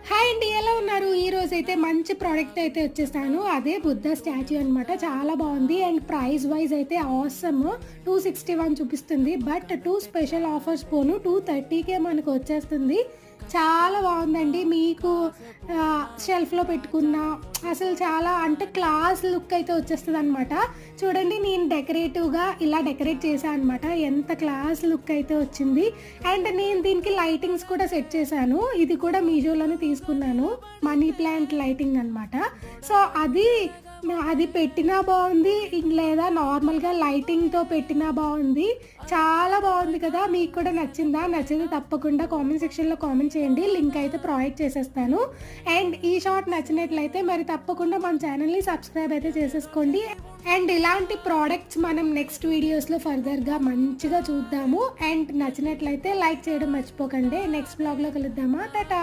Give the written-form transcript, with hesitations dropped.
Hi అండి, ఎలా ఉన్నారు? ఈ రోజైతే మంచి ప్రోడక్ట్ అయితే వచ్చేసాను. అదే బుద్ధ స్టాచ్యూ అనమాట. చాలా బాగుంది అండ్ ప్రైస్ వైజ్ అయితే ఆసమ్. 261 చూపిస్తుంది. బట్ 2 స్పెషల్ ఆఫర్స్ పోను 230కే మనకు వచ్చేస్తుంది. చాలా బాగుందండి. మీకు షెల్ఫ్లో పెట్టుకున్న అసలు చాలా అంటే క్లాస్ లుక్ అయితే వచ్చేస్తుంది అనమాట. చూడండి, నేను డెకరేటివ్గా ఇలా డెకరేట్ చేశాను అనమాట. ఎంత క్లాస్ లుక్ అయితే వచ్చింది. అండ్ నేను దీనికి లైటింగ్స్ కూడా సెట్ చేశాను. ఇది కూడా మీషోలోనే తీసుకున్నాను. మనీ ప్లాంట్ లైటింగ్ అనమాట. సో అది పెట్టినా బాగుంది, లేదా నార్మల్గా లైటింగ్తో పెట్టినా బాగుంది. చాలా బాగుంది కదా. మీకు కూడా నచ్చిందా? నచ్చితే తప్పకుండా కామెంట్ సెక్షన్లో కామెంట్ చేయండి. లింక్ అయితే ప్రొవైడ్ చేసేస్తాను. అండ్ ఈ షార్ట్ నచ్చినట్లయితే మరి తప్పకుండా మన ఛానల్ని సబ్స్క్రైబ్ అయితే చేసేసుకోండి. అండ్ ఇలాంటి ప్రోడక్ట్స్ మనం నెక్స్ట్ వీడియోస్లో ఫర్దర్గా మంచిగా చూద్దాము. అండ్ నచ్చినట్లయితే లైక్ చేయడం మర్చిపోకండి. నెక్స్ట్ బ్లాగ్లో కలుద్దామా? టాటా.